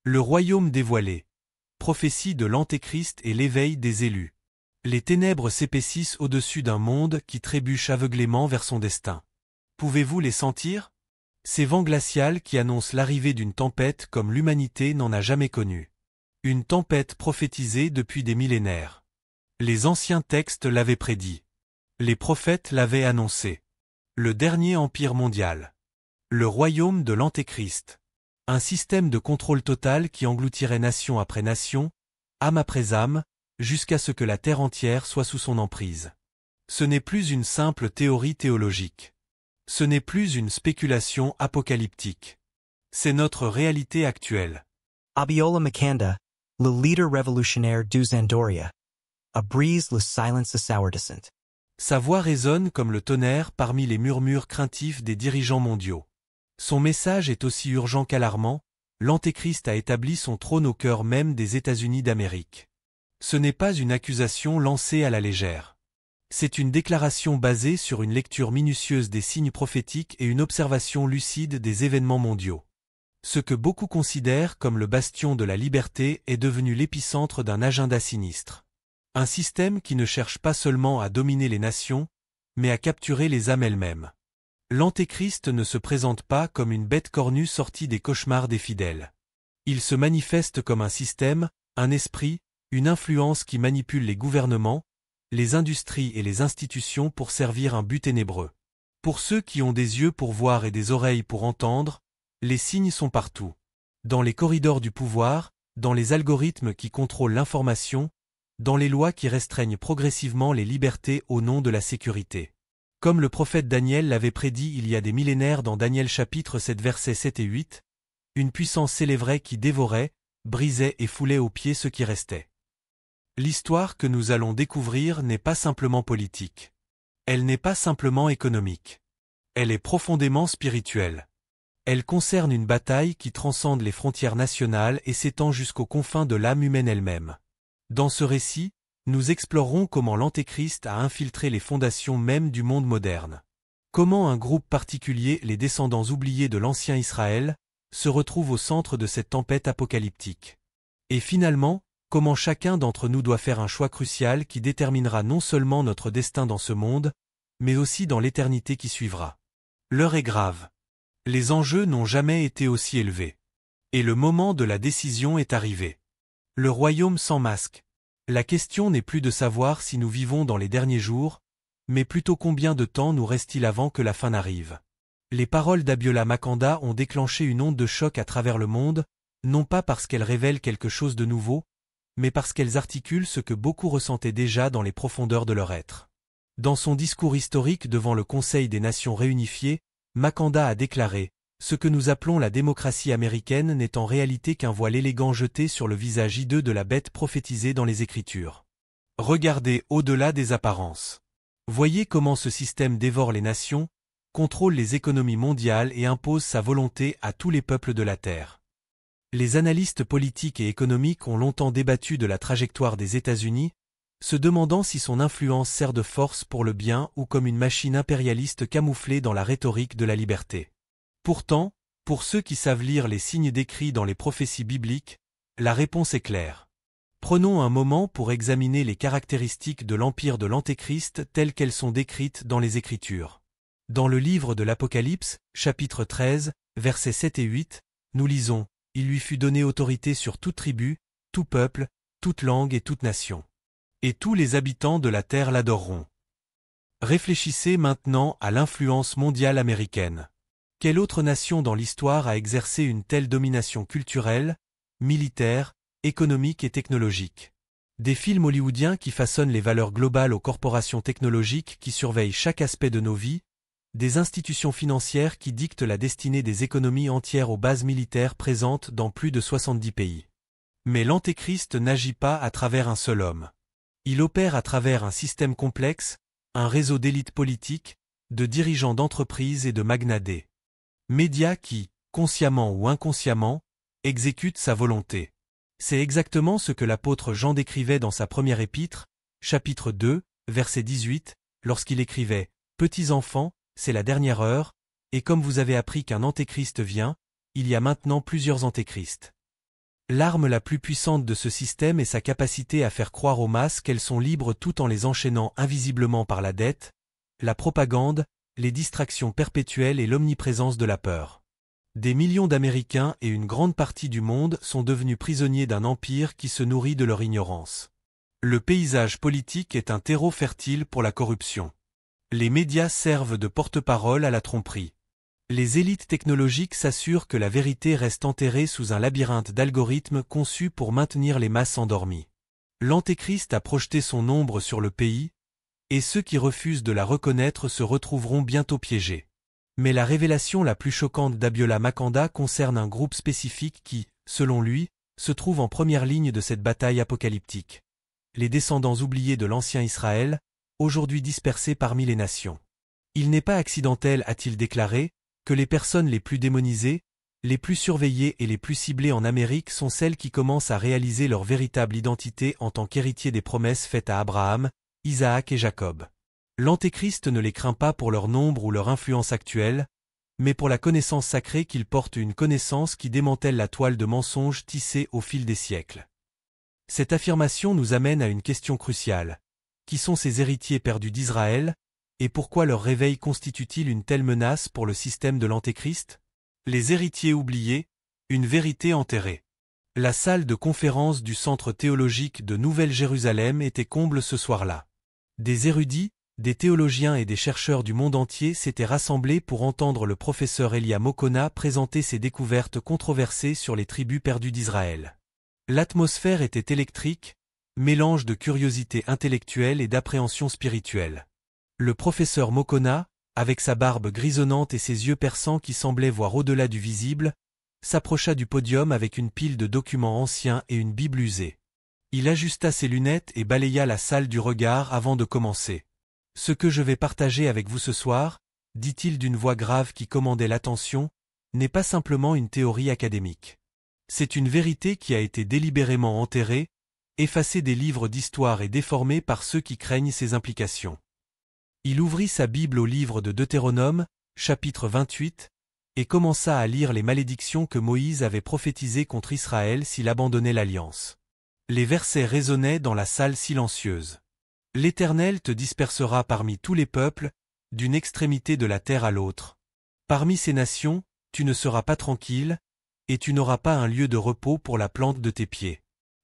Le royaume dévoilé. Prophétie de l'Antéchrist et l'éveil des élus. Les ténèbres s'épaississent au-dessus d'un monde qui trébuche aveuglément vers son destin. Pouvez-vous les sentir? Ces vents glaciales qui annoncent l'arrivée d'une tempête comme l'humanité n'en a jamais connue. Une tempête prophétisée depuis des millénaires. Les anciens textes l'avaient prédit. Les prophètes l'avaient annoncé. Le dernier empire mondial. Le royaume de l'Antéchrist. Un système de contrôle total qui engloutirait nation après nation, âme après âme, jusqu'à ce que la terre entière soit sous son emprise. Ce n'est plus une simple théorie théologique. Ce n'est plus une spéculation apocalyptique. C'est notre réalité actuelle. Abiola Makanda, le leader révolutionnaire du Zandoria. A breeze le silence the sour descent. Sa voix résonne comme le tonnerre parmi les murmures craintifs des dirigeants mondiaux. Son message est aussi urgent qu'alarmant, l'Antéchrist a établi son trône au cœur même des États-Unis d'Amérique. Ce n'est pas une accusation lancée à la légère. C'est une déclaration basée sur une lecture minutieuse des signes prophétiques et une observation lucide des événements mondiaux. Ce que beaucoup considèrent comme le bastion de la liberté est devenu l'épicentre d'un agenda sinistre. Un système qui ne cherche pas seulement à dominer les nations, mais à capturer les âmes elles-mêmes. L'Antéchrist ne se présente pas comme une bête cornue sortie des cauchemars des fidèles. Il se manifeste comme un système, un esprit, une influence qui manipule les gouvernements, les industries et les institutions pour servir un but ténébreux. Pour ceux qui ont des yeux pour voir et des oreilles pour entendre, les signes sont partout. Dans les corridors du pouvoir, dans les algorithmes qui contrôlent l'information, dans les lois qui restreignent progressivement les libertés au nom de la sécurité. Comme le prophète Daniel l'avait prédit il y a des millénaires dans Daniel chapitre 7 versets 7 et 8, une puissance s'élèverait qui dévorait, brisait et foulait aux pieds ce qui restait. L'histoire que nous allons découvrir n'est pas simplement politique. Elle n'est pas simplement économique. Elle est profondément spirituelle. Elle concerne une bataille qui transcende les frontières nationales et s'étend jusqu'aux confins de l'âme humaine elle-même. Dans ce récit, nous explorerons comment l'Antéchrist a infiltré les fondations mêmes du monde moderne. Comment un groupe particulier, les descendants oubliés de l'ancien Israël, se retrouve au centre de cette tempête apocalyptique. Et finalement, comment chacun d'entre nous doit faire un choix crucial qui déterminera non seulement notre destin dans ce monde, mais aussi dans l'éternité qui suivra. L'heure est grave. Les enjeux n'ont jamais été aussi élevés. Et le moment de la décision est arrivé. Le royaume sans masque. La question n'est plus de savoir si nous vivons dans les derniers jours, mais plutôt combien de temps nous reste-t-il avant que la fin n'arrive. Les paroles d'Abiola Makanda ont déclenché une onde de choc à travers le monde, non pas parce qu'elles révèlent quelque chose de nouveau, mais parce qu'elles articulent ce que beaucoup ressentaient déjà dans les profondeurs de leur être. Dans son discours historique devant le Conseil des Nations réunifiées, Makanda a déclaré « Ce que nous appelons la démocratie américaine n'est en réalité qu'un voile élégant jeté sur le visage hideux de la bête prophétisée dans les Écritures. Regardez au-delà des apparences. Voyez comment ce système dévore les nations, contrôle les économies mondiales et impose sa volonté à tous les peuples de la Terre. » Les analystes politiques et économiques ont longtemps débattu de la trajectoire des États-Unis, se demandant si son influence sert de force pour le bien ou comme une machine impérialiste camouflée dans la rhétorique de la liberté. Pourtant, pour ceux qui savent lire les signes décrits dans les prophéties bibliques, la réponse est claire. Prenons un moment pour examiner les caractéristiques de l'empire de l'Antéchrist telles qu'elles sont décrites dans les Écritures. Dans le livre de l'Apocalypse, chapitre 13, versets 7 et 8, nous lisons « Il lui fut donné autorité sur toute tribu, tout peuple, toute langue et toute nation. Et tous les habitants de la terre l'adoreront. » Réfléchissez maintenant à l'influence mondiale américaine. Quelle autre nation dans l'histoire a exercé une telle domination culturelle, militaire, économique et technologique? Des films hollywoodiens qui façonnent les valeurs globales aux corporations technologiques qui surveillent chaque aspect de nos vies, des institutions financières qui dictent la destinée des économies entières aux bases militaires présentes dans plus de 70 pays. Mais l'Antéchrist n'agit pas à travers un seul homme. Il opère à travers un système complexe, un réseau d'élites politiques, de dirigeants d'entreprises et de magnats médias qui, consciemment ou inconsciemment, exécutent sa volonté. C'est exactement ce que l'apôtre Jean décrivait dans sa première épître, chapitre 2, verset 18, lorsqu'il écrivait « Petits enfants, c'est la dernière heure, et comme vous avez appris qu'un antéchrist vient, il y a maintenant plusieurs antéchrists. L'arme la plus puissante de ce système est sa capacité à faire croire aux masses qu'elles sont libres tout en les enchaînant invisiblement par la dette, la propagande, les distractions perpétuelles et l'omniprésence de la peur. Des millions d'Américains et une grande partie du monde sont devenus prisonniers d'un empire qui se nourrit de leur ignorance. Le paysage politique est un terreau fertile pour la corruption. Les médias servent de porte-parole à la tromperie. Les élites technologiques s'assurent que la vérité reste enterrée sous un labyrinthe d'algorithmes conçus pour maintenir les masses endormies. L'Antéchrist a projeté son ombre sur le pays, et ceux qui refusent de la reconnaître se retrouveront bientôt piégés. Mais la révélation la plus choquante d'Abiola Makanda concerne un groupe spécifique qui, selon lui, se trouve en première ligne de cette bataille apocalyptique. Les descendants oubliés de l'ancien Israël, aujourd'hui dispersés parmi les nations. Il n'est pas accidentel, a-t-il déclaré, que les personnes les plus démonisées, les plus surveillées et les plus ciblées en Amérique sont celles qui commencent à réaliser leur véritable identité en tant qu'héritiers des promesses faites à Abraham, Isaac et Jacob. L'Antéchrist ne les craint pas pour leur nombre ou leur influence actuelle, mais pour la connaissance sacrée qu'ils portent, une connaissance qui démantèle la toile de mensonges tissée au fil des siècles. Cette affirmation nous amène à une question cruciale. Qui sont ces héritiers perdus d'Israël, et pourquoi leur réveil constitue-t-il une telle menace pour le système de l'Antéchrist? Les héritiers oubliés, une vérité enterrée. La salle de conférence du Centre théologique de Nouvelle-Jérusalem était comble ce soir-là. Des érudits, des théologiens et des chercheurs du monde entier s'étaient rassemblés pour entendre le professeur Elia Mokona présenter ses découvertes controversées sur les tribus perdues d'Israël. L'atmosphère était électrique, mélange de curiosité intellectuelle et d'appréhension spirituelle. Le professeur Mokona, avec sa barbe grisonnante et ses yeux perçants qui semblaient voir au-delà du visible, s'approcha du podium avec une pile de documents anciens et une Bible usée. Il ajusta ses lunettes et balaya la salle du regard avant de commencer. « Ce que je vais partager avec vous ce soir, dit-il d'une voix grave qui commandait l'attention, n'est pas simplement une théorie académique. C'est une vérité qui a été délibérément enterrée, effacée des livres d'histoire et déformée par ceux qui craignent ses implications. » Il ouvrit sa Bible au livre de Deutéronome, chapitre 28, et commença à lire les malédictions que Moïse avait prophétisées contre Israël s'il abandonnait l'alliance. Les versets résonnaient dans la salle silencieuse. « L'Éternel te dispersera parmi tous les peuples, d'une extrémité de la terre à l'autre. Parmi ces nations, tu ne seras pas tranquille, et tu n'auras pas un lieu de repos pour la plante de tes pieds.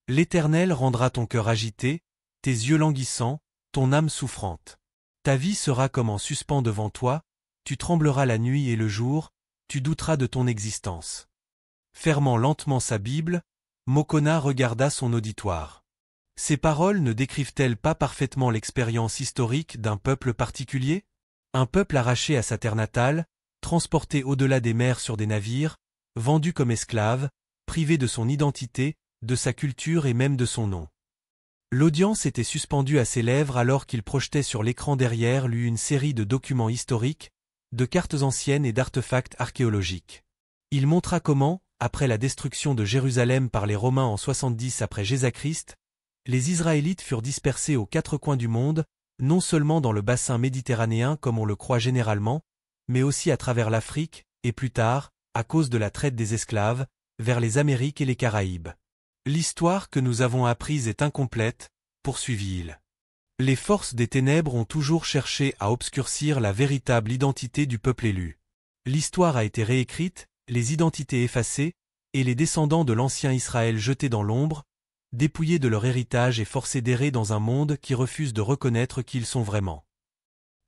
L'Éternel rendra ton cœur agité, tes yeux languissants, ton âme souffrante. Ta vie sera comme en suspens devant toi, tu trembleras la nuit et le jour, tu douteras de ton existence. » Fermant lentement sa Bible, Mokona regarda son auditoire. Ces paroles ne décrivent-elles pas parfaitement l'expérience historique d'un peuple particulier? Un peuple arraché à sa terre natale, transporté au-delà des mers sur des navires, vendu comme esclave, privé de son identité, de sa culture et même de son nom. L'audience était suspendue à ses lèvres alors qu'il projetait sur l'écran derrière lui une série de documents historiques, de cartes anciennes et d'artefacts archéologiques. Il montra comment, après la destruction de Jérusalem par les Romains en 70 après Jésus-Christ, les Israélites furent dispersés aux quatre coins du monde, non seulement dans le bassin méditerranéen comme on le croit généralement, mais aussi à travers l'Afrique, et plus tard, à cause de la traite des esclaves, vers les Amériques et les Caraïbes. L'histoire que nous avons apprise est incomplète, poursuivit-il. Les forces des ténèbres ont toujours cherché à obscurcir la véritable identité du peuple élu. L'histoire a été réécrite, les identités effacées, et les descendants de l'ancien Israël jetés dans l'ombre, dépouillés de leur héritage et forcés d'errer dans un monde qui refuse de reconnaître qui ils sont vraiment.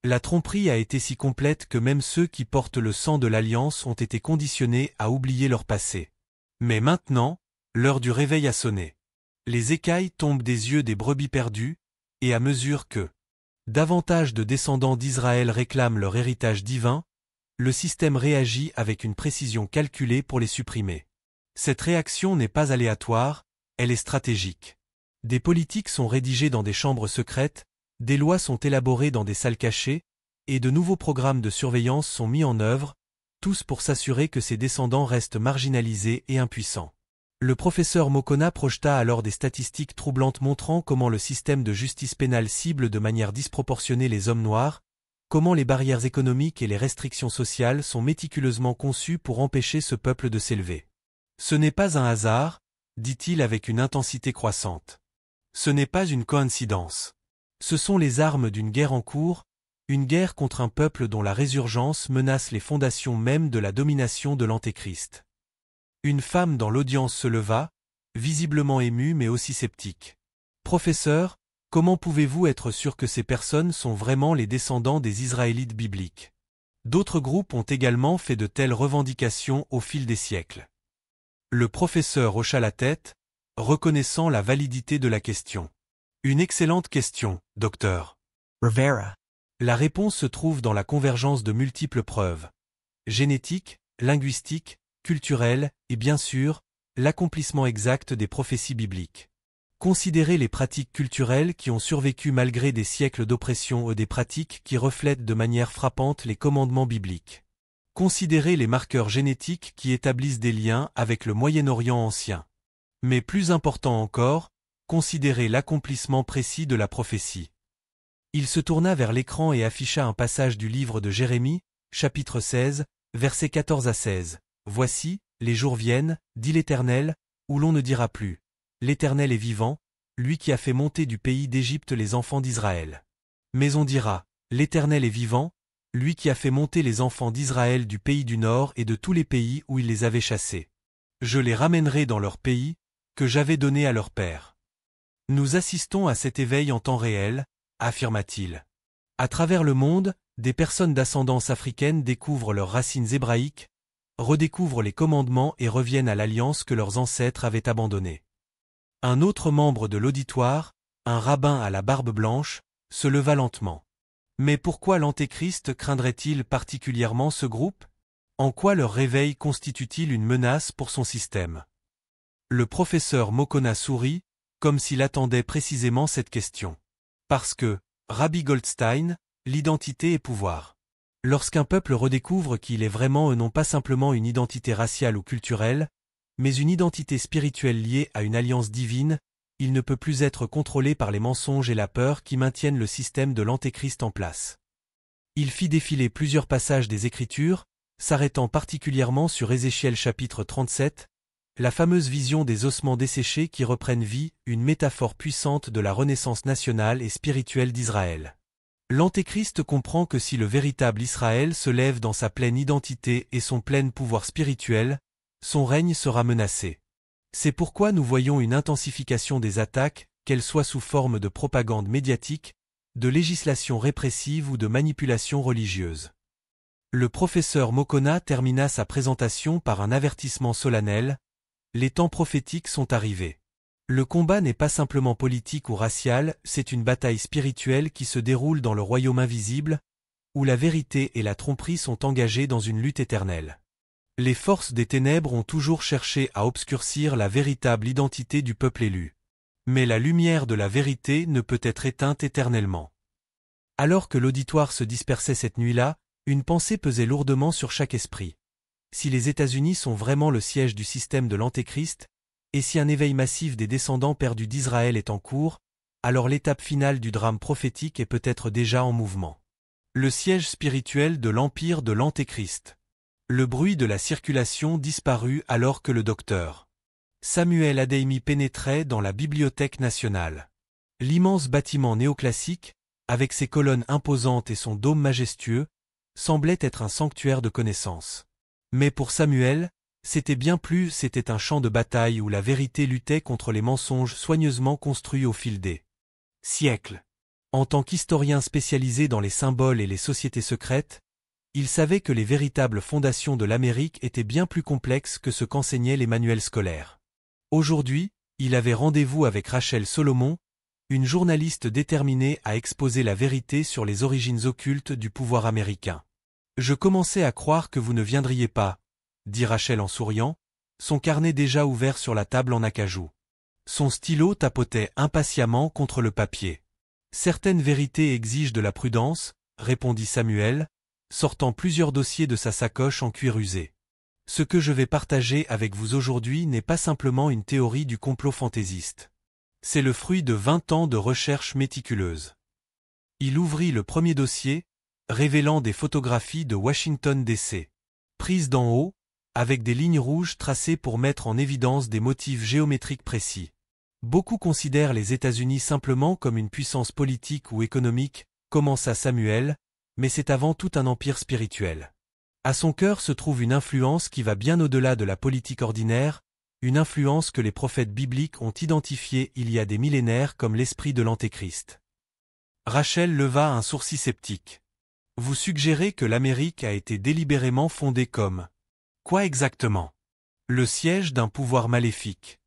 La tromperie a été si complète que même ceux qui portent le sang de l'Alliance ont été conditionnés à oublier leur passé. Mais maintenant, l'heure du réveil a sonné. Les écailles tombent des yeux des brebis perdues, et à mesure que davantage de descendants d'Israël réclament leur héritage divin, le système réagit avec une précision calculée pour les supprimer. Cette réaction n'est pas aléatoire, elle est stratégique. Des politiques sont rédigées dans des chambres secrètes, des lois sont élaborées dans des salles cachées, et de nouveaux programmes de surveillance sont mis en œuvre, tous pour s'assurer que ces descendants restent marginalisés et impuissants. Le professeur Mokona projeta alors des statistiques troublantes montrant comment le système de justice pénale cible de manière disproportionnée les hommes noirs, comment les barrières économiques et les restrictions sociales sont méticuleusement conçues pour empêcher ce peuple de s'élever. Ce n'est pas un hasard, dit-il avec une intensité croissante. Ce n'est pas une coïncidence. Ce sont les armes d'une guerre en cours, une guerre contre un peuple dont la résurgence menace les fondations mêmes de la domination de l'Antéchrist. Une femme dans l'audience se leva, visiblement émue mais aussi sceptique. Professeur, comment pouvez-vous être sûr que ces personnes sont vraiment les descendants des Israélites bibliques? D'autres groupes ont également fait de telles revendications au fil des siècles. Le professeur hocha la tête, reconnaissant la validité de la question. Une excellente question, docteur. Rivera. La réponse se trouve dans la convergence de multiples preuves. Génétique, linguistique, culturelle, et bien sûr, l'accomplissement exact des prophéties bibliques. Considérez les pratiques culturelles qui ont survécu malgré des siècles d'oppression et des pratiques qui reflètent de manière frappante les commandements bibliques. Considérez les marqueurs génétiques qui établissent des liens avec le Moyen-Orient ancien. Mais plus important encore, considérez l'accomplissement précis de la prophétie. Il se tourna vers l'écran et afficha un passage du livre de Jérémie, chapitre 16, versets 14 à 16. « Voici, les jours viennent, dit l'Éternel, où l'on ne dira plus. L'Éternel est vivant, lui qui a fait monter du pays d'Égypte les enfants d'Israël. Mais on dira, l'Éternel est vivant, lui qui a fait monter les enfants d'Israël du pays du Nord et de tous les pays où il les avait chassés. Je les ramènerai dans leur pays, que j'avais donné à leur père. » Nous assistons à cet éveil en temps réel, affirma-t-il. À travers le monde, des personnes d'ascendance africaine découvrent leurs racines hébraïques, redécouvrent les commandements et reviennent à l'alliance que leurs ancêtres avaient abandonnée. Un autre membre de l'auditoire, un rabbin à la barbe blanche, se leva lentement. Mais pourquoi l'Antéchrist craindrait-il particulièrement ce groupe? En quoi leur réveil constitue-t-il une menace pour son système? Le professeur Mokona sourit, comme s'il attendait précisément cette question. Parce que, Rabbi Goldstein, l'identité est pouvoir. Lorsqu'un peuple redécouvre qu'il est vraiment non pas simplement une identité raciale ou culturelle, mais une identité spirituelle liée à une alliance divine, il ne peut plus être contrôlé par les mensonges et la peur qui maintiennent le système de l'Antéchrist en place. Il fit défiler plusieurs passages des Écritures, s'arrêtant particulièrement sur Ézéchiel chapitre 37, la fameuse vision des ossements desséchés qui reprennent vie, une métaphore puissante de la renaissance nationale et spirituelle d'Israël. L'Antéchrist comprend que si le véritable Israël se lève dans sa pleine identité et son plein pouvoir spirituel, son règne sera menacé. C'est pourquoi nous voyons une intensification des attaques, qu'elles soient sous forme de propagande médiatique, de législation répressive ou de manipulation religieuse. Le professeur Mokona termina sa présentation par un avertissement solennel. Les temps prophétiques sont arrivés. Le combat n'est pas simplement politique ou racial, c'est une bataille spirituelle qui se déroule dans le royaume invisible, où la vérité et la tromperie sont engagées dans une lutte éternelle. Les forces des ténèbres ont toujours cherché à obscurcir la véritable identité du peuple élu. Mais la lumière de la vérité ne peut être éteinte éternellement. Alors que l'auditoire se dispersait cette nuit-là, une pensée pesait lourdement sur chaque esprit. Si les États-Unis sont vraiment le siège du système de l'Antéchrist, et si un éveil massif des descendants perdus d'Israël est en cours, alors l'étape finale du drame prophétique est peut-être déjà en mouvement. Le siège spirituel de l'empire de l'Antéchrist. Le bruit de la circulation disparut alors que le docteur Samuel Adeyemi pénétrait dans la Bibliothèque nationale. L'immense bâtiment néoclassique, avec ses colonnes imposantes et son dôme majestueux, semblait être un sanctuaire de connaissances. Mais pour Samuel, c'était bien plus, c'était un champ de bataille où la vérité luttait contre les mensonges soigneusement construits au fil des siècles. En tant qu'historien spécialisé dans les symboles et les sociétés secrètes, il savait que les véritables fondations de l'Amérique étaient bien plus complexes que ce qu'enseignaient les manuels scolaires. Aujourd'hui, il avait rendez-vous avec Rachel Solomon, une journaliste déterminée à exposer la vérité sur les origines occultes du pouvoir américain. « Je commençais à croire que vous ne viendriez pas, » dit Rachel en souriant, son carnet déjà ouvert sur la table en acajou. Son stylo tapotait impatiemment contre le papier. « Certaines vérités exigent de la prudence, » répondit Samuel, sortant plusieurs dossiers de sa sacoche en cuir usé. « Ce que je vais partager avec vous aujourd'hui n'est pas simplement une théorie du complot fantaisiste. C'est le fruit de 20 ans de recherche méticuleuse. » Il ouvrit le premier dossier, révélant des photographies de Washington D.C. prises d'en haut, avec des lignes rouges tracées pour mettre en évidence des motifs géométriques précis. Beaucoup considèrent les États-Unis simplement comme une puissance politique ou économique, commença Samuel, mais c'est avant tout un empire spirituel. À son cœur se trouve une influence qui va bien au-delà de la politique ordinaire, une influence que les prophètes bibliques ont identifiée il y a des millénaires comme l'esprit de l'Antéchrist. Rachel leva un sourcil sceptique. Vous suggérez que l'Amérique a été délibérément fondée comme... Quoi exactement? Le siège d'un pouvoir maléfique.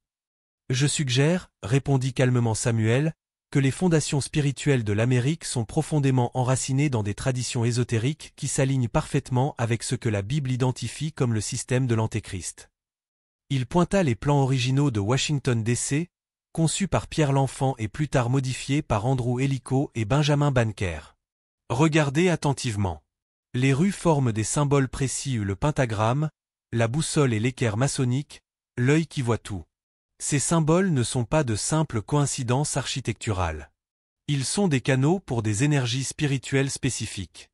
Je suggère, répondit calmement Samuel, que les fondations spirituelles de l'Amérique sont profondément enracinées dans des traditions ésotériques qui s'alignent parfaitement avec ce que la Bible identifie comme le système de l'Antéchrist. Il pointa les plans originaux de Washington D.C., conçus par Pierre l'Enfant et plus tard modifiés par Andrew Ellico et Benjamin Banneker. Regardez attentivement. Les rues forment des symboles précis, le pentagramme, la boussole et l'équerre maçonnique, l'œil qui voit tout. Ces symboles ne sont pas de simples coïncidences architecturales. Ils sont des canaux pour des énergies spirituelles spécifiques.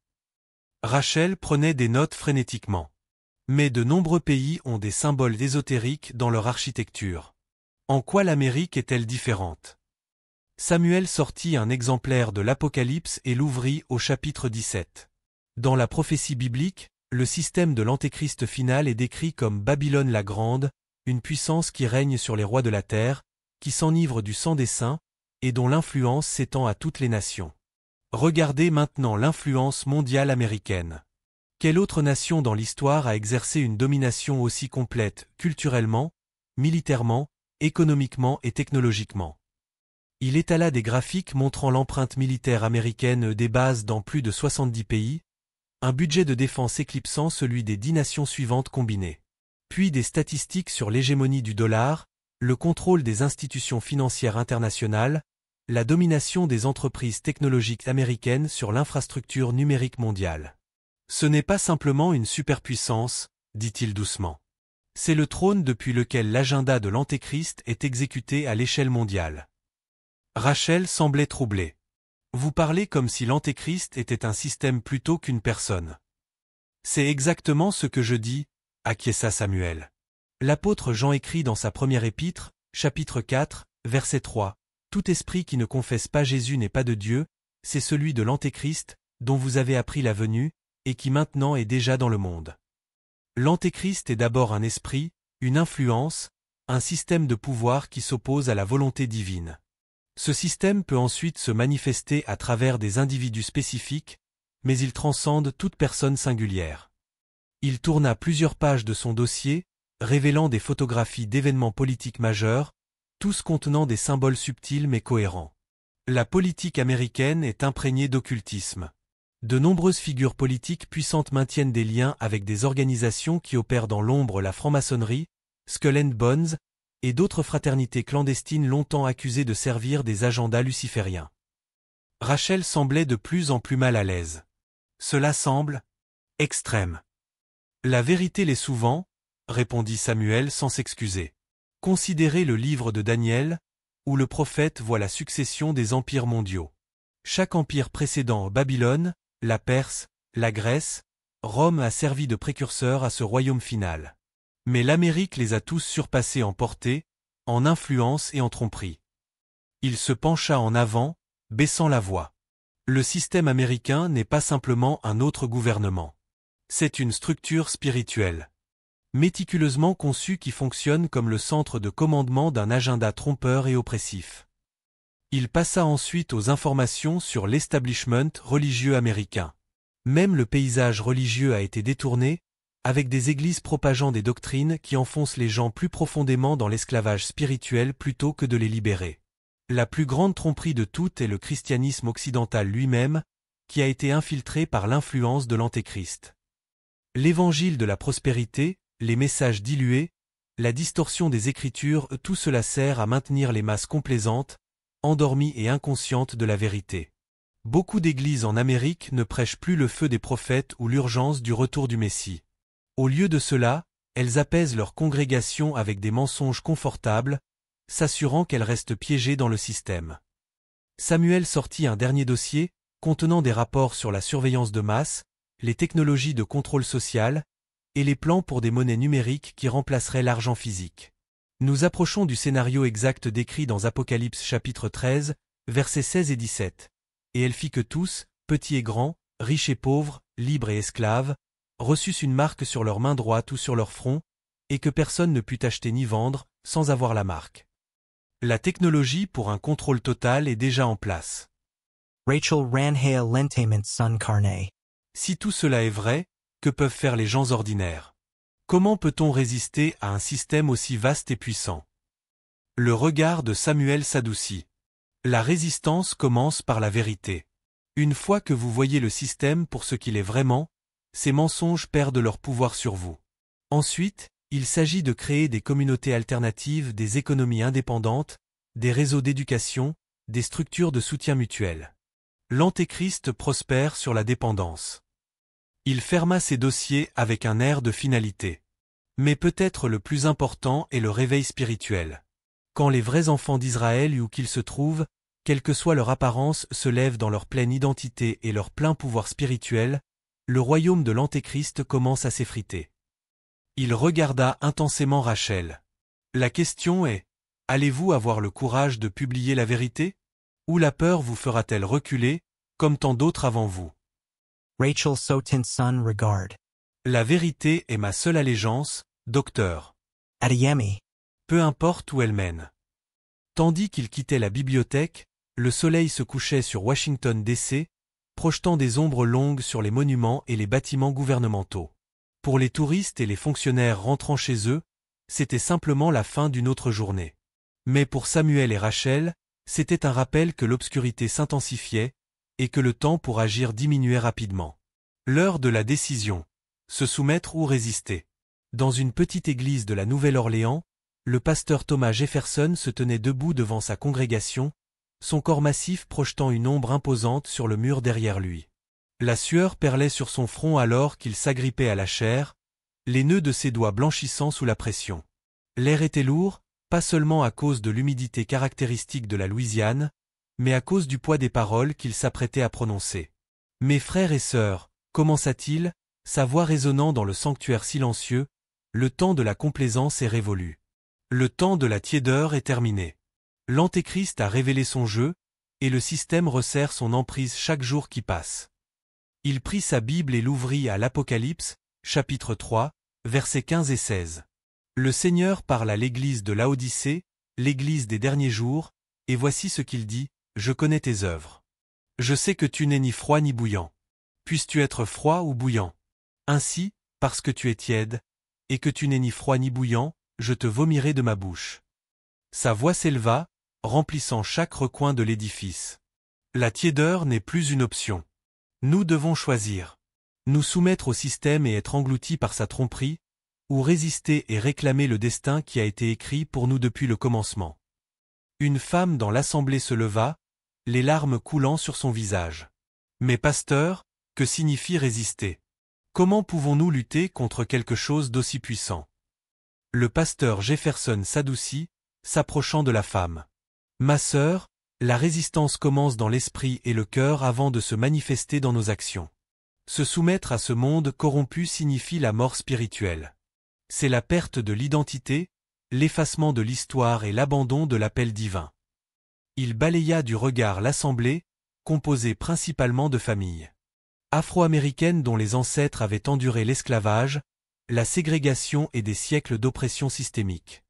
Rachel prenait des notes frénétiquement. Mais de nombreux pays ont des symboles ésotériques dans leur architecture. En quoi l'Amérique est-elle différente? Samuel sortit un exemplaire de l'Apocalypse et l'ouvrit au chapitre 17. Dans la prophétie biblique, le système de l'Antéchrist final est décrit comme Babylone la Grande, une puissance qui règne sur les rois de la terre, qui s'enivre du sang des saints, et dont l'influence s'étend à toutes les nations. Regardez maintenant l'influence mondiale américaine. Quelle autre nation dans l'histoire a exercé une domination aussi complète, culturellement, militairement, économiquement et technologiquement? Il étala des graphiques montrant l'empreinte militaire américaine des bases dans plus de 70 pays, un budget de défense éclipsant celui des 10 nations suivantes combinées. Puis des statistiques sur l'hégémonie du dollar, le contrôle des institutions financières internationales, la domination des entreprises technologiques américaines sur l'infrastructure numérique mondiale. Ce n'est pas simplement une superpuissance, dit-il doucement. C'est le trône depuis lequel l'agenda de l'Antéchrist est exécuté à l'échelle mondiale. Rachel semblait troublée. Vous parlez comme si l'Antéchrist était un système plutôt qu'une personne. C'est exactement ce que je dis, acquiesça Samuel. L'apôtre Jean écrit dans sa première épître, chapitre 4, verset 3, « Tout esprit qui ne confesse pas Jésus n'est pas de Dieu, c'est celui de l'Antéchrist, dont vous avez appris la venue, et qui maintenant est déjà dans le monde. » L'Antéchrist est d'abord un esprit, une influence, un système de pouvoir qui s'oppose à la volonté divine. Ce système peut ensuite se manifester à travers des individus spécifiques, mais il transcende toute personne singulière. Il tourna plusieurs pages de son dossier, révélant des photographies d'événements politiques majeurs, tous contenant des symboles subtils mais cohérents. La politique américaine est imprégnée d'occultisme. De nombreuses figures politiques puissantes maintiennent des liens avec des organisations qui opèrent dans l'ombre, la franc-maçonnerie, Skull and Bones, et d'autres fraternités clandestines longtemps accusées de servir des agendas lucifériens. Rachel semblait de plus en plus mal à l'aise. Cela semble extrême. La vérité l'est souvent, répondit Samuel sans s'excuser. Considérez le livre de Daniel, où le prophète voit la succession des empires mondiaux. Chaque empire précédent, Babylone, la Perse, la Grèce, Rome a servi de précurseur à ce royaume final. Mais l'Amérique les a tous surpassés en portée, en influence et en tromperie. Il se pencha en avant, baissant la voix. Le système américain n'est pas simplement un autre gouvernement. C'est une structure spirituelle, méticuleusement conçue qui fonctionne comme le centre de commandement d'un agenda trompeur et oppressif. Il passa ensuite aux informations sur l'establishment religieux américain. Même le paysage religieux a été détourné, avec des églises propageant des doctrines qui enfoncent les gens plus profondément dans l'esclavage spirituel plutôt que de les libérer. La plus grande tromperie de toutes est le christianisme occidental lui-même, qui a été infiltré par l'influence de l'Antéchrist. L'évangile de la prospérité, les messages dilués, la distorsion des Écritures, tout cela sert à maintenir les masses complaisantes, endormies et inconscientes de la vérité. Beaucoup d'églises en Amérique ne prêchent plus le feu des prophètes ou l'urgence du retour du Messie. Au lieu de cela, elles apaisent leur congrégation avec des mensonges confortables, s'assurant qu'elles restent piégées dans le système. Samuel sortit un dernier dossier, contenant des rapports sur la surveillance de masse, les technologies de contrôle social, et les plans pour des monnaies numériques qui remplaceraient l'argent physique. Nous approchons du scénario exact décrit dans Apocalypse chapitre 13, versets 16 et 17. Et elle fit que tous, petits et grands, riches et pauvres, libres et esclaves, reçussent une marque sur leur main droite ou sur leur front, et que personne ne put acheter ni vendre, sans avoir la marque. La technologie pour un contrôle total est déjà en place. Rachel Ranhale Lentament Sun Carne. Si tout cela est vrai, que peuvent faire les gens ordinaires? Comment peut-on résister à un système aussi vaste et puissant? Le regard de Samuel s'adoucit. La résistance commence par la vérité. Une fois que vous voyez le système pour ce qu'il est vraiment, ces mensonges perdent leur pouvoir sur vous. Ensuite, il s'agit de créer des communautés alternatives, des économies indépendantes, des réseaux d'éducation, des structures de soutien mutuel. L'Antéchrist prospère sur la dépendance. Il ferma ses dossiers avec un air de finalité. Mais peut-être le plus important est le réveil spirituel. Quand les vrais enfants d'Israël, où qu'ils se trouvent, quelle que soit leur apparence, se lèvent dans leur pleine identité et leur plein pouvoir spirituel, le royaume de l'Antéchrist commence à s'effriter. Il regarda intensément Rachel. La question est, allez-vous avoir le courage de publier la vérité? Ou la peur vous fera-t-elle reculer, comme tant d'autres avant vous? Rachel Sotin Sun Regard. La vérité est ma seule allégeance, docteur. Adiyemi. Peu importe où elle mène. Tandis qu'il quittait la bibliothèque, le soleil se couchait sur Washington D.C., projetant des ombres longues sur les monuments et les bâtiments gouvernementaux. Pour les touristes et les fonctionnaires rentrant chez eux, c'était simplement la fin d'une autre journée. Mais pour Samuel et Rachel, c'était un rappel que l'obscurité s'intensifiait et que le temps pour agir diminuait rapidement. L'heure de la décision. Se soumettre ou résister. Dans une petite église de la Nouvelle-Orléans, le pasteur Thomas Jefferson se tenait debout devant sa congrégation, son corps massif projetant une ombre imposante sur le mur derrière lui. La sueur perlait sur son front alors qu'il s'agrippait à la chair, les nœuds de ses doigts blanchissant sous la pression. L'air était lourd, pas seulement à cause de l'humidité caractéristique de la Louisiane, mais à cause du poids des paroles qu'il s'apprêtait à prononcer. « Mes frères et sœurs », commença-t-il, sa voix résonnant dans le sanctuaire silencieux, le temps de la complaisance est révolu. Le temps de la tiédeur est terminé. L'Antéchrist a révélé son jeu, et le système resserre son emprise chaque jour qui passe. Il prit sa Bible et l'ouvrit à l'Apocalypse, chapitre 3, versets 15 et 16. Le Seigneur parle à l'église de Laodicée, l'église des derniers jours, et voici ce qu'il dit, « Je connais tes œuvres. Je sais que tu n'es ni froid ni bouillant. Puisses-tu être froid ou bouillant? Ainsi, parce que tu es tiède, et que tu n'es ni froid ni bouillant, je te vomirai de ma bouche. » Sa voix s'éleva, remplissant chaque recoin de l'édifice. La tiédeur n'est plus une option. Nous devons choisir. Nous soumettre au système et être engloutis par sa tromperie, ou résister et réclamer le destin qui a été écrit pour nous depuis le commencement. Une femme dans l'assemblée se leva, les larmes coulant sur son visage. Mais pasteur, que signifie résister? Comment pouvons-nous lutter contre quelque chose d'aussi puissant? Le pasteur Jefferson s'adoucit, s'approchant de la femme. Ma sœur, la résistance commence dans l'esprit et le cœur avant de se manifester dans nos actions. Se soumettre à ce monde corrompu signifie la mort spirituelle. C'est la perte de l'identité, l'effacement de l'histoire et l'abandon de l'appel divin. Il balaya du regard l'assemblée, composée principalement de familles afro-américaines dont les ancêtres avaient enduré l'esclavage, la ségrégation et des siècles d'oppression systémique.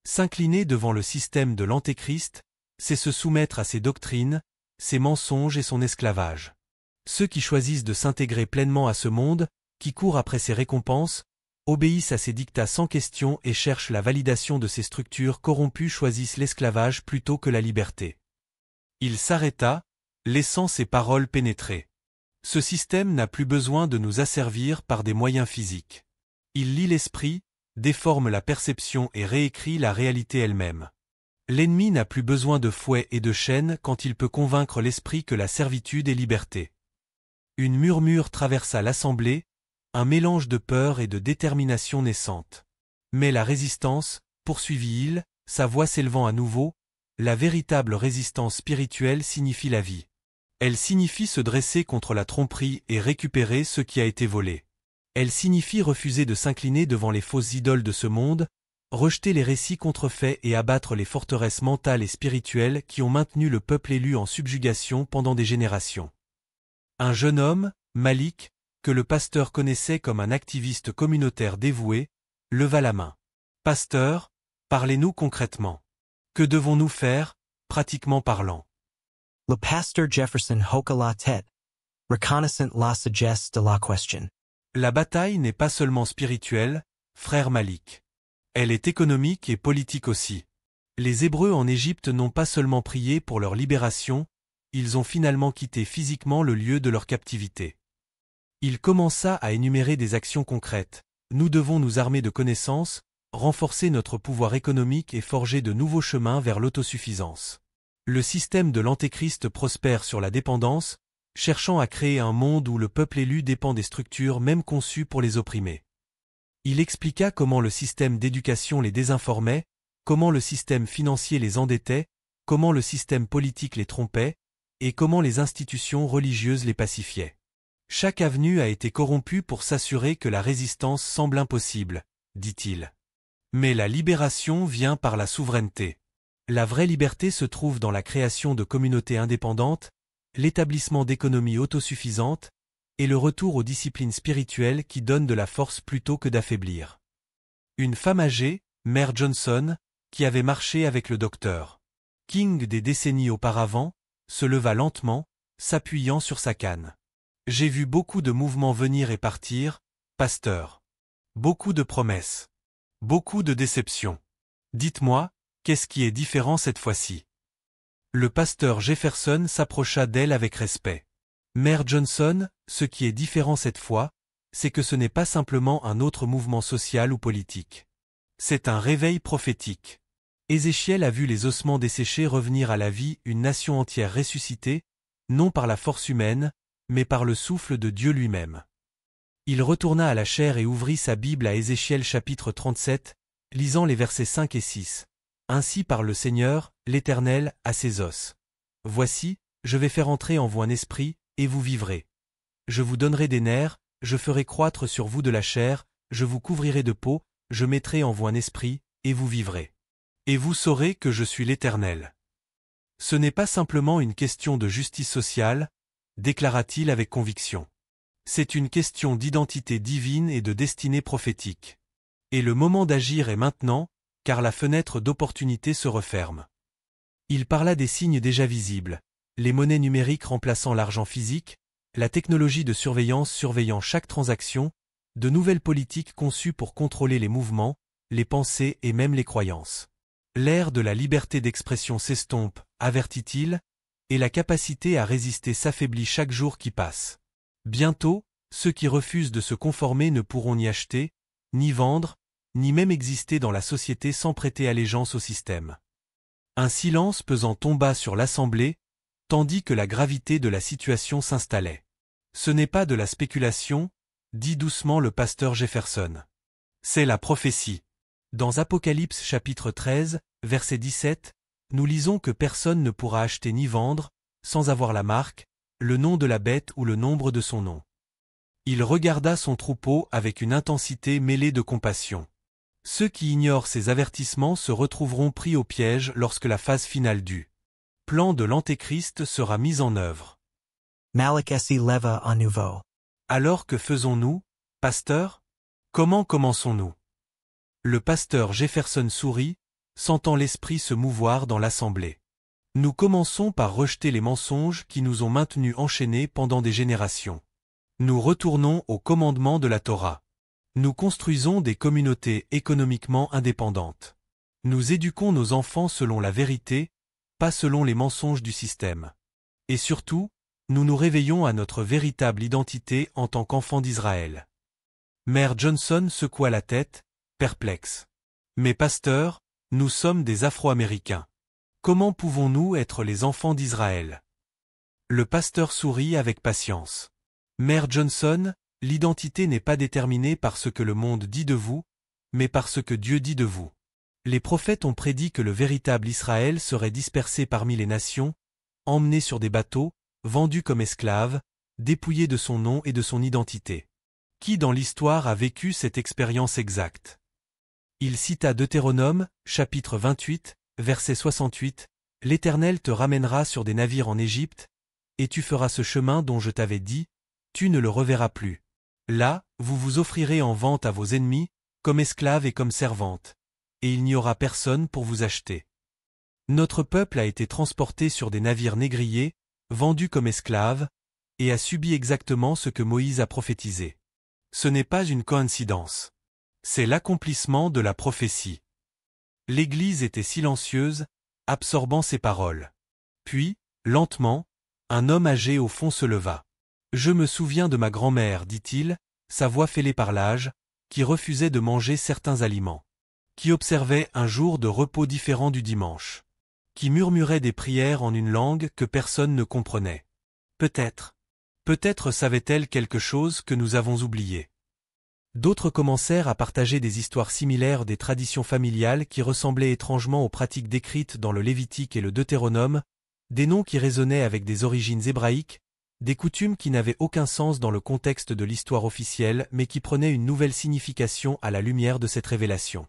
S'incliner devant le système de l'Antéchrist, c'est se soumettre à ses doctrines, ses mensonges et son esclavage. Ceux qui choisissent de s'intégrer pleinement à ce monde, qui courent après ses récompenses, obéissent à ses dictats sans question et cherchent la validation de ces structures corrompues choisissent l'esclavage plutôt que la liberté. Il s'arrêta, laissant ses paroles pénétrer. Ce système n'a plus besoin de nous asservir par des moyens physiques. Il lie l'esprit, déforme la perception et réécrit la réalité elle-même. L'ennemi n'a plus besoin de fouet et de chaînes quand il peut convaincre l'esprit que la servitude est liberté. Une murmure traversa l'assemblée, un mélange de peur et de détermination naissante. Mais la résistance, poursuivit-il, sa voix s'élevant à nouveau, la véritable résistance spirituelle signifie la vie. Elle signifie se dresser contre la tromperie et récupérer ce qui a été volé. Elle signifie refuser de s'incliner devant les fausses idoles de ce monde, rejeter les récits contrefaits et abattre les forteresses mentales et spirituelles qui ont maintenu le peuple élu en subjugation pendant des générations. Un jeune homme, Malik, que le pasteur connaissait comme un activiste communautaire dévoué, leva la main. « Pasteur, parlez-nous concrètement. Que devons-nous faire, pratiquement parlant ?» Le pasteur Jefferson hoka la tête, reconnaissant la sagesse de la question. La bataille n'est pas seulement spirituelle, frère Malik. Elle est économique et politique aussi. Les Hébreux en Égypte n'ont pas seulement prié pour leur libération, ils ont finalement quitté physiquement le lieu de leur captivité. Il commença à énumérer des actions concrètes. Nous devons nous armer de connaissances, renforcer notre pouvoir économique et forger de nouveaux chemins vers l'autosuffisance. Le système de l'Antéchrist prospère sur la dépendance, cherchant à créer un monde où le peuple élu dépend des structures même conçues pour les opprimer. Il expliqua comment le système d'éducation les désinformait, comment le système financier les endettait, comment le système politique les trompait, et comment les institutions religieuses les pacifiaient. Chaque avenue a été corrompue pour s'assurer que la résistance semble impossible, dit-il. Mais la libération vient par la souveraineté. La vraie liberté se trouve dans la création de communautés indépendantes, l'établissement d'économies autosuffisantes, et le retour aux disciplines spirituelles qui donnent de la force plutôt que d'affaiblir. Une femme âgée, Mère Johnson, qui avait marché avec le docteur King des décennies auparavant, se leva lentement, s'appuyant sur sa canne. « J'ai vu beaucoup de mouvements venir et partir, pasteur. Beaucoup de promesses. Beaucoup de déceptions. Dites-moi, qu'est-ce qui est différent cette fois-ci » Le pasteur Jefferson s'approcha d'elle avec respect. Mère Johnson, ce qui est différent cette fois, c'est que ce n'est pas simplement un autre mouvement social ou politique. C'est un réveil prophétique. Ézéchiel a vu les ossements desséchés revenir à la vie, une nation entière ressuscitée, non par la force humaine, mais par le souffle de Dieu lui-même. Il retourna à la chaire et ouvrit sa Bible à Ézéchiel chapitre 37, lisant les versets 5 et 6. Ainsi parle le Seigneur, l'Éternel, à ses os. Voici, je vais faire entrer en vous un esprit, et vous vivrez. Je vous donnerai des nerfs, je ferai croître sur vous de la chair, je vous couvrirai de peau, je mettrai en vous un esprit, et vous vivrez. Et vous saurez que je suis l'Éternel. Ce n'est pas simplement une question de justice sociale, déclara-t-il avec conviction. C'est une question d'identité divine et de destinée prophétique. Et le moment d'agir est maintenant, car la fenêtre d'opportunité se referme. Il parla des signes déjà visibles, les monnaies numériques remplaçant l'argent physique, la technologie de surveillance surveillant chaque transaction, de nouvelles politiques conçues pour contrôler les mouvements, les pensées et même les croyances. L'ère de la liberté d'expression s'estompe, avertit-il, et la capacité à résister s'affaiblit chaque jour qui passe. Bientôt, ceux qui refusent de se conformer ne pourront ni acheter, ni vendre, ni même exister dans la société sans prêter allégeance au système. Un silence pesant tomba sur l'Assemblée, tandis que la gravité de la situation s'installait. Ce n'est pas de la spéculation, dit doucement le pasteur Jefferson. C'est la prophétie. Dans Apocalypse chapitre 13, verset 17, nous lisons que personne ne pourra acheter ni vendre, sans avoir la marque, le nom de la bête ou le nombre de son nom. Il regarda son troupeau avec une intensité mêlée de compassion. Ceux qui ignorent ces avertissements se retrouveront pris au piège lorsque la phase finale du plan de l'Antéchrist sera mise en œuvre. Malik s'y leva à nouveau. Alors que faisons-nous, pasteur? Comment commençons-nous? Le pasteur Jefferson sourit, sentant l'esprit se mouvoir dans l'assemblée. Nous commençons par rejeter les mensonges qui nous ont maintenus enchaînés pendant des générations. Nous retournons au commandement de la Torah. Nous construisons des communautés économiquement indépendantes. Nous éduquons nos enfants selon la vérité, pas selon les mensonges du système. Et surtout, nous nous réveillons à notre véritable identité en tant qu'enfants d'Israël. Mère Johnson secoua la tête, perplexe. Mais pasteur, nous sommes des Afro-Américains. Comment pouvons-nous être les enfants d'Israël? Le pasteur sourit avec patience. Mère Johnson, l'identité n'est pas déterminée par ce que le monde dit de vous, mais par ce que Dieu dit de vous. Les prophètes ont prédit que le véritable Israël serait dispersé parmi les nations, emmené sur des bateaux, vendu comme esclave, dépouillé de son nom et de son identité. Qui dans l'histoire a vécu cette expérience exacte? Il cita Deutéronome, chapitre 28, verset 68, « L'Éternel te ramènera sur des navires en Égypte, et tu feras ce chemin dont je t'avais dit, tu ne le reverras plus. Là, vous vous offrirez en vente à vos ennemis, comme esclaves et comme servantes, et il n'y aura personne pour vous acheter. » Notre peuple a été transporté sur des navires négriers, vendu comme esclaves, et a subi exactement ce que Moïse a prophétisé. Ce n'est pas une coïncidence. C'est l'accomplissement de la prophétie. L'Église était silencieuse, absorbant ces paroles. Puis, lentement, un homme âgé au fond se leva. « Je me souviens de ma grand-mère, dit-il, sa voix fêlée par l'âge, qui refusait de manger certains aliments, qui observait un jour de repos différent du dimanche, qui murmurait des prières en une langue que personne ne comprenait. Peut-être savait-elle quelque chose que nous avons oublié. » D'autres commencèrent à partager des histoires similaires des traditions familiales qui ressemblaient étrangement aux pratiques décrites dans le Lévitique et le Deutéronome, des noms qui résonnaient avec des origines hébraïques, des coutumes qui n'avaient aucun sens dans le contexte de l'histoire officielle mais qui prenaient une nouvelle signification à la lumière de cette révélation.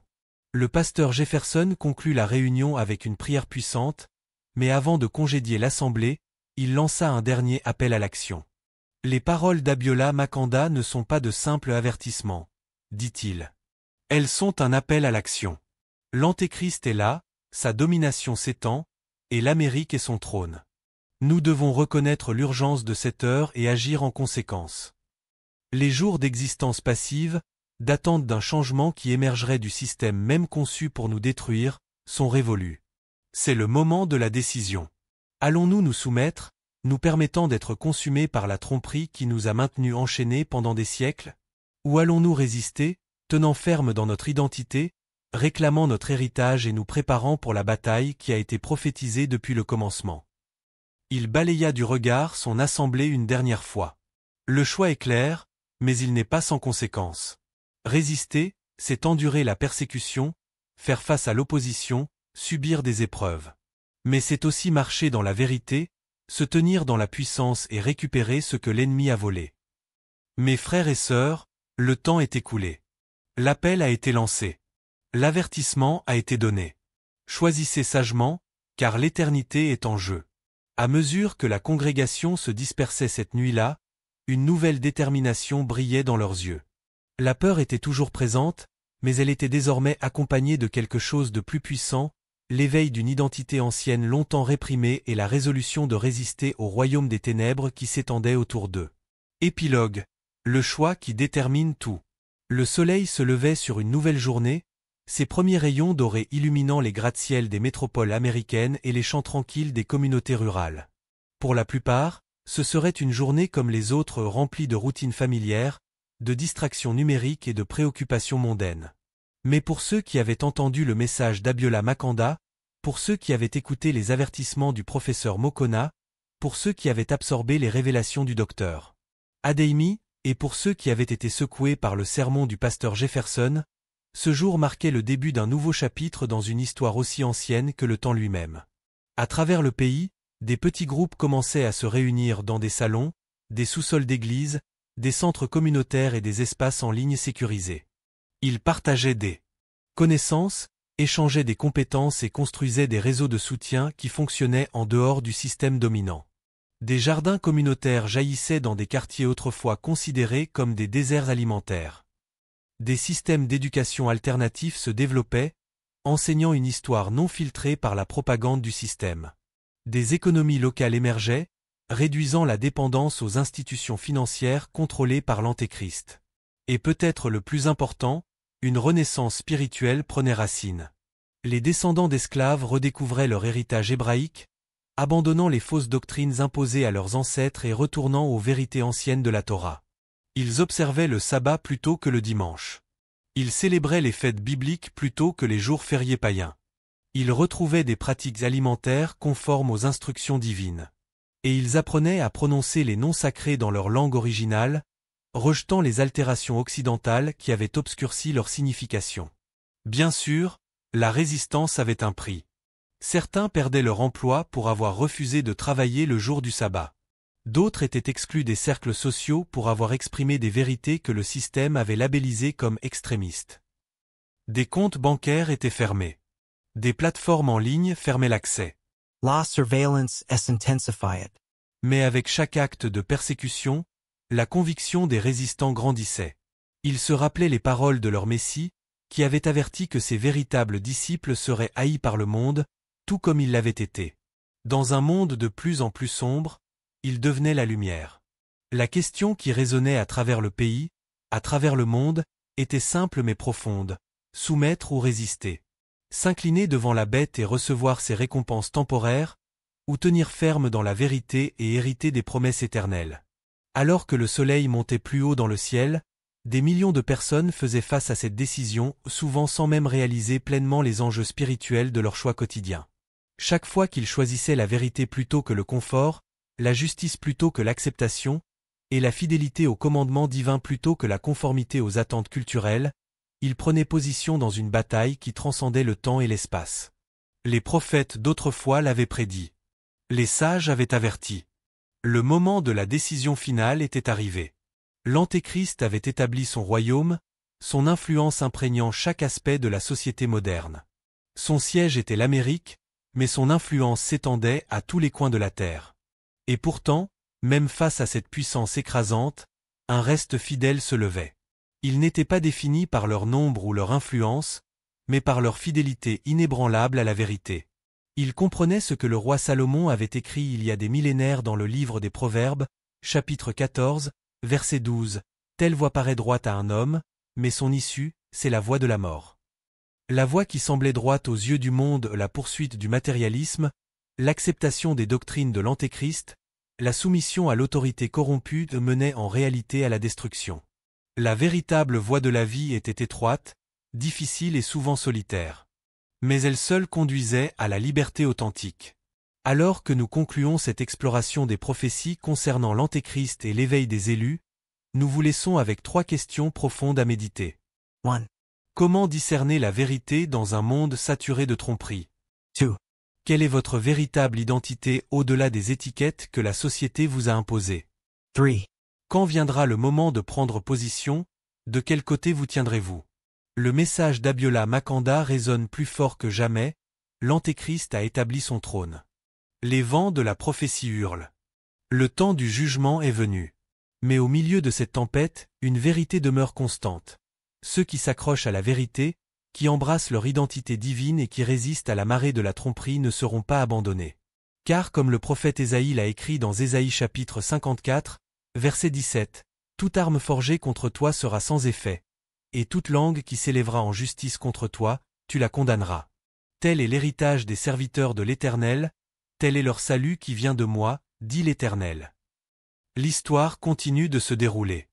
Le pasteur Jefferson conclut la réunion avec une prière puissante, mais avant de congédier l'assemblée, il lança un dernier appel à l'action. « Les paroles d'Abiola Makanda ne sont pas de simples avertissements, dit-il. Elles sont un appel à l'action. L'Antéchrist est là, sa domination s'étend, et l'Amérique est son trône. Nous devons reconnaître l'urgence de cette heure et agir en conséquence. Les jours d'existence passive, d'attente d'un changement qui émergerait du système même conçu pour nous détruire, sont révolus. C'est le moment de la décision. Allons-nous nous soumettre, nous permettant d'être consumés par la tromperie qui nous a maintenus enchaînés pendant des siècles? Ou allons-nous résister, tenant ferme dans notre identité, réclamant notre héritage et nous préparant pour la bataille qui a été prophétisée depuis le commencement? Il balaya du regard son assemblée une dernière fois. Le choix est clair, mais il n'est pas sans conséquence. Résister, c'est endurer la persécution, faire face à l'opposition, subir des épreuves. Mais c'est aussi marcher dans la vérité, se tenir dans la puissance et récupérer ce que l'ennemi a volé. Mes frères et sœurs, le temps est écoulé. L'appel a été lancé. L'avertissement a été donné. Choisissez sagement, car l'éternité est en jeu. À mesure que la congrégation se dispersait cette nuit-là, une nouvelle détermination brillait dans leurs yeux. La peur était toujours présente, mais elle était désormais accompagnée de quelque chose de plus puissant, l'éveil d'une identité ancienne longtemps réprimée et la résolution de résister au royaume des ténèbres qui s'étendait autour d'eux. Épilogue. Le choix qui détermine tout. Le soleil se levait sur une nouvelle journée, ses premiers rayons dorés illuminant les gratte-ciels des métropoles américaines et les champs tranquilles des communautés rurales. Pour la plupart, ce serait une journée comme les autres remplie de routines familières, de distractions numériques et de préoccupations mondaines. Mais pour ceux qui avaient entendu le message d'Abiola Makanda, pour ceux qui avaient écouté les avertissements du professeur Mokona, pour ceux qui avaient absorbé les révélations du docteur Adeyemi, et pour ceux qui avaient été secoués par le sermon du pasteur Jefferson, ce jour marquait le début d'un nouveau chapitre dans une histoire aussi ancienne que le temps lui-même. À travers le pays, des petits groupes commençaient à se réunir dans des salons, des sous-sols d'églises, des centres communautaires et des espaces en ligne sécurisés. Ils partageaient des connaissances, échangeaient des compétences et construisaient des réseaux de soutien qui fonctionnaient en dehors du système dominant. Des jardins communautaires jaillissaient dans des quartiers autrefois considérés comme des déserts alimentaires. Des systèmes d'éducation alternatifs se développaient, enseignant une histoire non filtrée par la propagande du système. Des économies locales émergeaient, réduisant la dépendance aux institutions financières contrôlées par l'Antéchrist. Et peut-être le plus important, une renaissance spirituelle prenait racine. Les descendants d'esclaves redécouvraient leur héritage hébraïque, abandonnant les fausses doctrines imposées à leurs ancêtres et retournant aux vérités anciennes de la Torah. Ils observaient le sabbat plutôt que le dimanche. Ils célébraient les fêtes bibliques plutôt que les jours fériés païens. Ils retrouvaient des pratiques alimentaires conformes aux instructions divines. Et ils apprenaient à prononcer les noms sacrés dans leur langue originale, rejetant les altérations occidentales qui avaient obscurci leur signification. Bien sûr, la résistance avait un prix. Certains perdaient leur emploi pour avoir refusé de travailler le jour du sabbat. D'autres étaient exclus des cercles sociaux pour avoir exprimé des vérités que le système avait labellisées comme extrémistes. Des comptes bancaires étaient fermés. Des plateformes en ligne fermaient l'accès. Law surveillance is intensified. Mais avec chaque acte de persécution, la conviction des résistants grandissait. Ils se rappelaient les paroles de leur Messie, qui avait averti que ses véritables disciples seraient haïs par le monde, tout comme ils l'avaient été. Dans un monde de plus en plus sombre, ils devenaient la lumière. La question qui résonnait à travers le pays, à travers le monde, était simple mais profonde. Soumettre ou résister? S'incliner devant la bête et recevoir ses récompenses temporaires, ou tenir ferme dans la vérité et hériter des promesses éternelles? Alors que le soleil montait plus haut dans le ciel, des millions de personnes faisaient face à cette décision, souvent sans même réaliser pleinement les enjeux spirituels de leur choix quotidien. Chaque fois qu'ils choisissaient la vérité plutôt que le confort, la justice plutôt que l'acceptation, et la fidélité au commandement divin plutôt que la conformité aux attentes culturelles, ils prenaient position dans une bataille qui transcendait le temps et l'espace. Les prophètes d'autrefois l'avaient prédit. Les sages avaient averti. Le moment de la décision finale était arrivé. L'Antéchrist avait établi son royaume, son influence imprégnant chaque aspect de la société moderne. Son siège était l'Amérique, mais son influence s'étendait à tous les coins de la terre. Et pourtant, même face à cette puissance écrasante, un reste fidèle se levait. Ils n'étaient pas définis par leur nombre ou leur influence, mais par leur fidélité inébranlable à la vérité. Ils comprenaient ce que le roi Salomon avait écrit il y a des millénaires dans le livre des Proverbes, chapitre 14, verset 12. Telle voie paraît droite à un homme, mais son issue, c'est la voie de la mort. La voie qui semblait droite aux yeux du monde, la poursuite du matérialisme, l'acceptation des doctrines de l'Antéchrist, la soumission à l'autorité corrompue menait en réalité à la destruction. La véritable voie de la vie était étroite, difficile et souvent solitaire. Mais elle seule conduisait à la liberté authentique. Alors que nous concluons cette exploration des prophéties concernant l'Antéchrist et l'éveil des élus, nous vous laissons avec 3 questions profondes à méditer. 1. Comment discerner la vérité dans un monde saturé de tromperies? 2. Quelle est votre véritable identité au-delà des étiquettes que la société vous a imposées? 3. Quand viendra le moment de prendre position, de quel côté vous tiendrez-vous? Le message d'Abiola Makanda résonne plus fort que jamais, l'Antéchrist a établi son trône. Les vents de la prophétie hurlent. Le temps du jugement est venu. Mais au milieu de cette tempête, une vérité demeure constante. Ceux qui s'accrochent à la vérité, qui embrassent leur identité divine et qui résistent à la marée de la tromperie ne seront pas abandonnés. Car comme le prophète Ésaïe l'a écrit dans Ésaïe chapitre 54, verset 17, « Toute arme forgée contre toi sera sans effet, et toute langue qui s'élèvera en justice contre toi, tu la condamneras. Tel est l'héritage des serviteurs de l'Éternel, tel est leur salut qui vient de moi, dit l'Éternel. » L'histoire continue de se dérouler.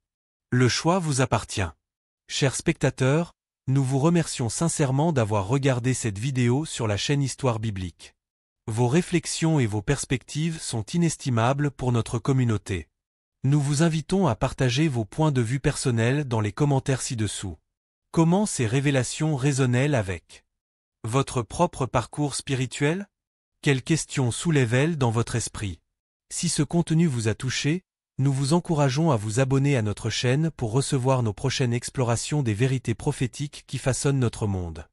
Le choix vous appartient. Chers spectateurs, nous vous remercions sincèrement d'avoir regardé cette vidéo sur la chaîne Histoire biblique. Vos réflexions et vos perspectives sont inestimables pour notre communauté. Nous vous invitons à partager vos points de vue personnels dans les commentaires ci-dessous. Comment ces révélations résonnent-elles avec votre propre parcours spirituel? Quelles questions soulèvent-elles dans votre esprit? Si ce contenu vous a touché, nous vous encourageons à vous abonner à notre chaîne pour recevoir nos prochaines explorations des vérités prophétiques qui façonnent notre monde.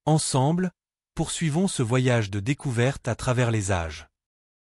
Ensemble, poursuivons ce voyage de découverte à travers les âges.